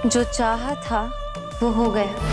जो चाहा था वो हो गया।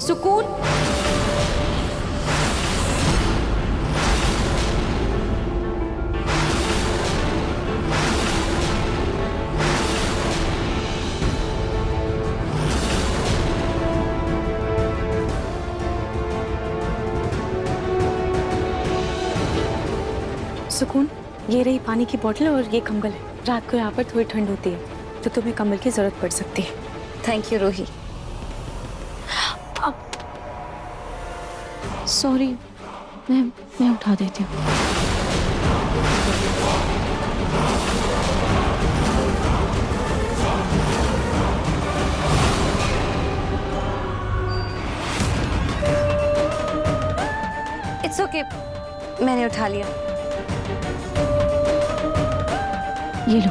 सुकून, सुकून, ये रही पानी की बोतल और ये कंबल है। रात को यहाँ पर थोड़ी ठंड होती है तो तुम्हें कंबल की जरूरत पड़ सकती है। Thank you Ruhi. सॉरी, मैं उठा देती हूँ। इट्स ओके, मैंने उठा लिया। ये लो।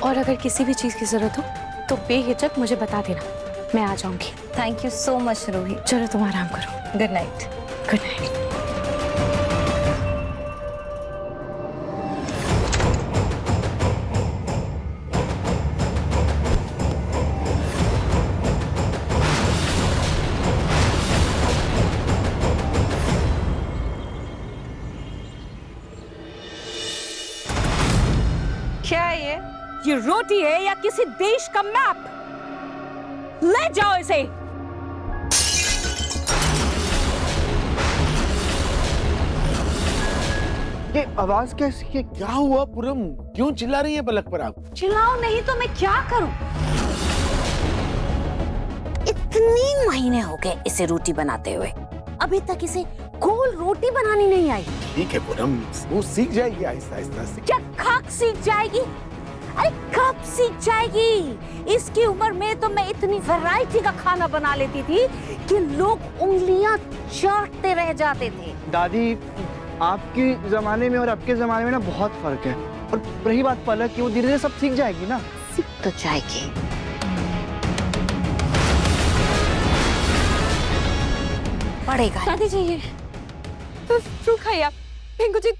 और अगर किसी भी चीज की जरूरत हो तो बेहिचक मुझे बता देना, मैं आ जाऊंगी। Thank you so much Roohi. चलो तुम आराम करो। Good night. Good night. क्या है ये रोटी है या किसी देश का मैप? ले जाओ इसे। ये आवाज कैसी है? क्या हुआ पूरम? क्यों चिल्ला रही है पलक पर आप? चिल्लाओ नहीं तो मैं क्या करूं? इतने महीने हो गए इसे रोटी बनाते हुए, अभी तक इसे गोल रोटी बनानी नहीं आई। ठीक है पूरम, वो सीख जाएगी आहिस्ता आहिस्ता से। क्या खाक सीख जाएगी? अरे कब सीख जाएगी? इसकी उम्र में तो मैं इतनी वैरायटी का खाना बना लेती थी कि लोग उंगलियां चाटते रह जाते थे। दादी, आपके जमाने में और आपके जमाने में ना बहुत फर्क है। और रही बात पलक की, वो धीरे धीरे सब सीख जाएगी ना। सीख तो जाएगी। पड़ेगा। दादी जी, ये फ्रूट खाइए आप। पिंकू जी,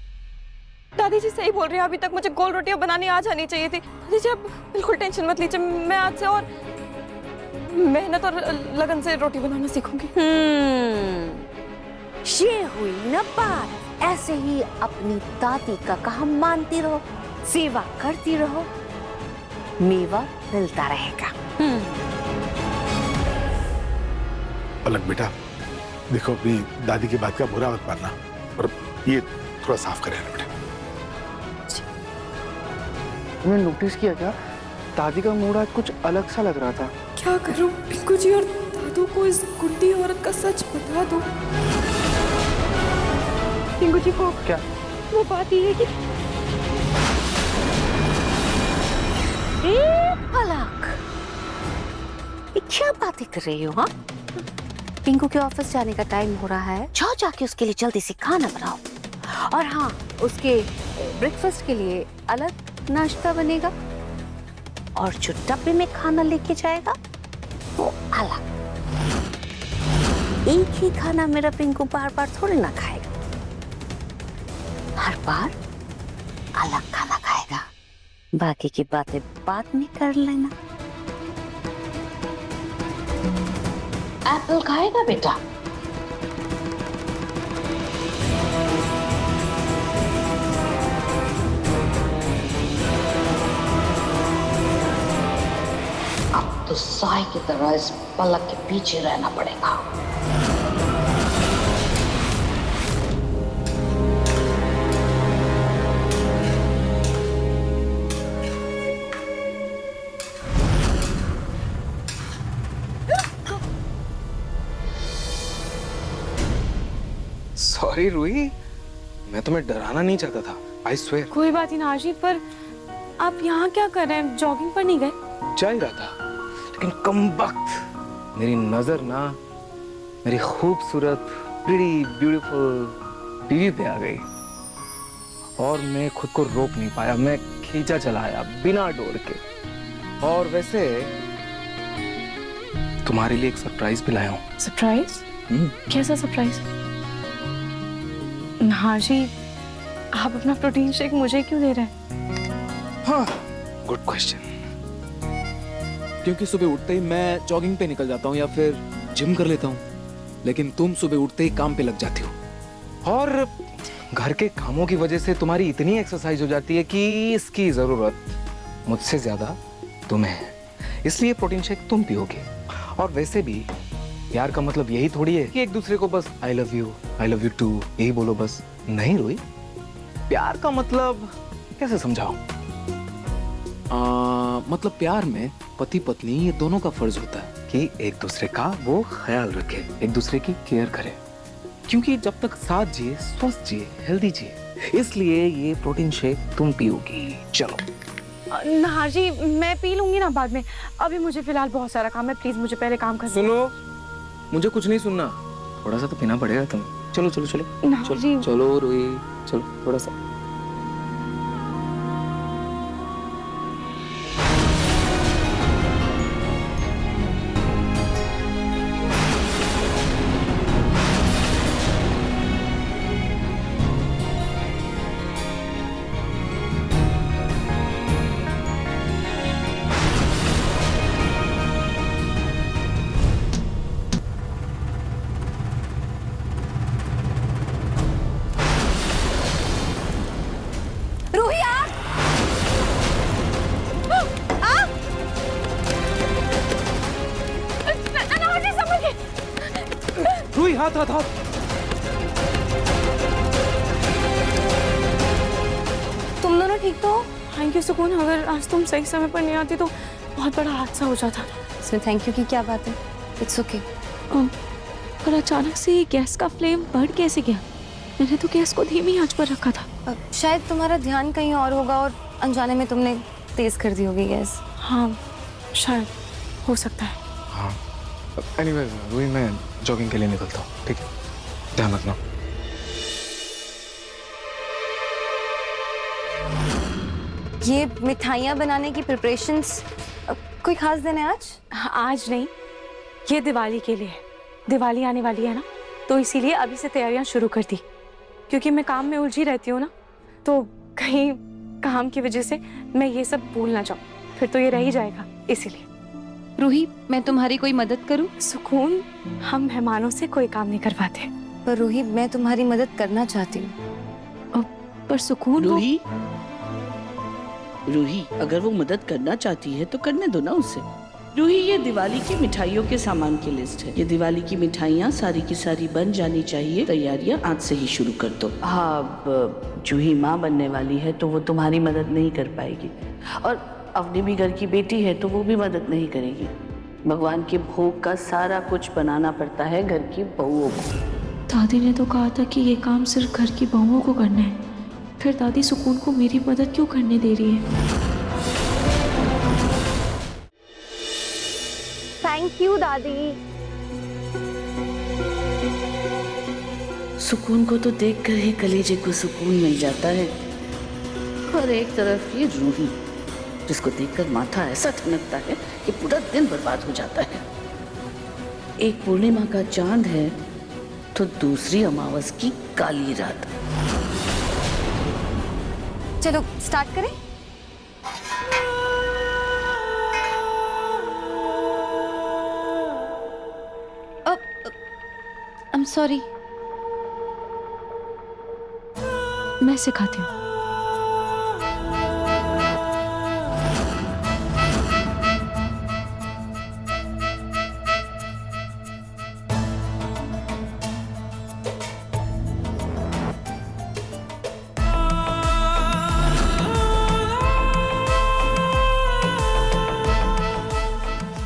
दादी जी सही बोल रहे हैं, अभी तक मुझे गोल रोटियां बनानी आ जानी चाहिए थी। दादी जी आप बिल्कुल टेंशन मत लीजिए, मैं आज से और मेहनत और लगन से रोटी बनाना सीखूंगी। ये हुई ना बात। ऐसे ही अपनी दादी का काम मानती रहो, सेवा करती रहो मेवा मिलता रहेगा। पलक बेटा, देखो अपनी दादी की बात का बुरा मत मानना, और ये थोड़ा साफ करें ना बेटा। तुमने नोटिस किया क्या, दादी का मूड आज कुछ अलग सा लग रहा था। क्या करूं पिंकू जी, और दादू को इस गुड्डी औरत का सच बता दो। पिंकू जी को क्या? वो बात ये है कि पलक, ये क्या बातें कर रही हो? हाँ, पिंकू के ऑफिस जाने का टाइम हो रहा है, जाओ जाके उसके लिए जल्दी से खाना बनाओ। और हाँ, उसके ब्रेकफास्ट के लिए अलग नाश्ता बनेगा, और जो डब्बे में खाना लेके जाएगा वो अलग। एक ही खाना मेरा पिंकू बार बार थोड़ी ना खाएगा, हर बार अलग खाना खाएगा। बाकी की बातें बाद में कर लेना। एप्पल खाएगा बेटा? अब तो साई की तरह इस पलक के पीछे रहना पड़ेगा। सॉरी रूही, मैं तुम्हें डराना नहीं चाहता था, आई स्वेयर। कोई बात ही ना आशी, पर आप यहाँ क्या कर रहे हैं? जॉगिंग पर नहीं गए? जा ही रहा था, लेकिन कमबख्त मेरी नजर ना मेरी खूबसूरत प्रीटी ब्यूटीफुल बीवी पे आ गई, और मैं खुद को रोक नहीं पाया। मैं खींचा चला आया बिना डोर के। और वैसे तुम्हारे लिए एक सरप्राइज भी लाया हूँ। सरप्राइज? कैसा सरप्राइज? नाजी, आप अपना प्रोटीन शेक मुझे क्यों दे रहे हैं? हाँ, गुड क्वेश्चन। क्योंकि सुबह उठते ही मैं जॉगिंग पे निकल जाता हूँ या फिर जिम कर लेता हूँ, लेकिन तुम सुबह उठते ही काम पे लग जाती हो। और घर के कामों की वजह से तुम्हारी इतनी एक्सरसाइज हो जाती है कि इसकी जरूरत मुझसे ज्यादा तुम्हें है, इसलिए प्रोटीन शेक तुम पियोगे। और वैसे भी प्यार का मतलब यही थोड़ी है कि एक दूसरे को बस आई लव यू टू यही बोलो बस। नहीं रोई, प्यार का मतलब कैसे समझाओ? मतलब प्यार में पति पत्नी ये दोनों का फर्ज होता है कि एक दूसरे का वो ख्याल रखे, एक दूसरे की केयर करे, क्योंकि जब तक साथ जिए, स्वस्थ जिए, हेल्दी जिए। इसलिए ये प्रोटीन शेक तुम पियोगी। चलो। नाजी, मैं पी लूंगी ना बाद में, अभी मुझे फिलहाल बहुत सारा काम है, प्लीज मुझे पहले काम कर। सुनो, मुझे कुछ नहीं सुनना, थोड़ा सा तो पीना पड़ेगा तुम्हें। चलो चलो चलो चलो चलो रोई, चलो थोड़ा सा। रूही, हाथ हाथ हाथ। तुम दोनों ठीक तो हो? थैंक यू सुकून, अगर आज तुम सही समय पर नहीं आती तो बहुत बड़ा हादसा हो जाता। इसमें थैंक यू की क्या बात है? It's okay. पर अचानक से ये गैस का फ्लेम बढ़ कैसे गया? मैंने तो गैस को धीमी आंच पर रखा था। शायद तुम्हारा ध्यान कहीं और होगा और अनजाने में तुमने तेज कर दी होगी गैस। हाँ, शायद हो सकता है। हाँ, एनीवे रूही, मैं जॉगिंग के लिए निकलता हूँ, ठीक है? ध्यान रखना। ये मिठाइयाँ बनाने की प्रिपरेशंस कोई खास दिन है आज? आज नहीं, ये दिवाली के लिए। दिवाली आने वाली है ना, तो इसीलिए अभी से तैयारियां शुरू कर दी। क्योंकि मैं काम में उलझी रहती हूँ ना, तो कहीं काम की वजह से मैं ये सब भूल ना जाऊँ, फिर तो ये रह ही जाएगा, इसीलिए। रूही, मैं तुम्हारी कोई मदद करूं? सुकून, हम मेहमानों से कोई काम नहीं करवाते। पर रूही, मैं तुम्हारी मदद करना चाहती हूँ। पर सुकून, रूही, रूही, अगर वो मदद करना चाहती है तो करने दो ना उसे। रूही, ये दिवाली की मिठाइयों के सामान की लिस्ट है। ये दिवाली की मिठाइयाँ सारी की सारी बन जानी चाहिए। तैयारियाँ आज से ही शुरू कर दो। हाँ, अब जूही माँ बनने वाली है तो वो तुम्हारी मदद नहीं कर पाएगी, और अवनी भी घर की बेटी है तो वो भी मदद नहीं करेगी। भगवान के भोग का सारा कुछ बनाना पड़ता है घर की बहुओं को। दादी ने तो कहा था कि ये काम सिर्फ घर की बहुओं को करना है, फिर दादी सुकून को मेरी मदद क्यों करने दे रही है? थैंक यू दादी। सुकून को तो देखकर ही कलेजे को सुकून मिल जाता है, और एक तरफ ये रूही जिसको देखकर माथा ऐसा ठनकता है कि पूरा दिन बर्बाद हो जाता है। एक पूर्णिमा का चांद है तो दूसरी अमावस की काली रात। चलो स्टार्ट करें। I'm sorry, मैं सिखाती हूँ।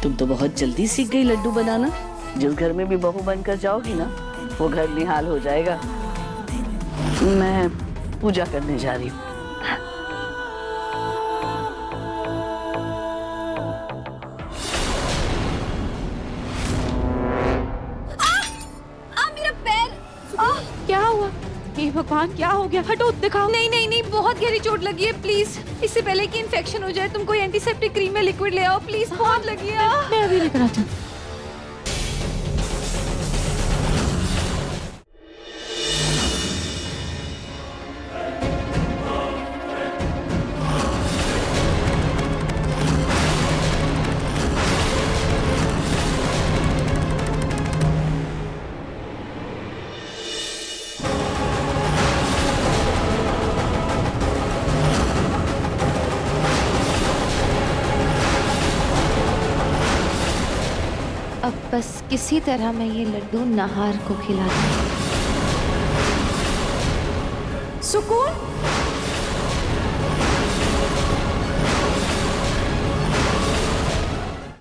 तुम तो बहुत जल्दी सीख गई लड्डू बनाना। जिस घर में भी बहू बनकर जाओगी ना, वो घर निहाल हो जाएगा। मैं पूजा करने जा रही हूँ। मेरा पैर। क्या हुआ? हे भगवान, क्या हो गया? हटो, दिखाओ। नहीं नहीं नहीं, बहुत गहरी चोट लगी है, प्लीज। इससे पहले कि इन्फेक्शन हो जाए तुम कोई एंटीसेप्टिक क्रीम या लिक्विड ले आओ प्लीज। बहुत लगी है। मैं अभी लेकर आती हूँ। अब बस किसी तरह मैं ये लड्डू नाहार को खिला दूं। सुकून,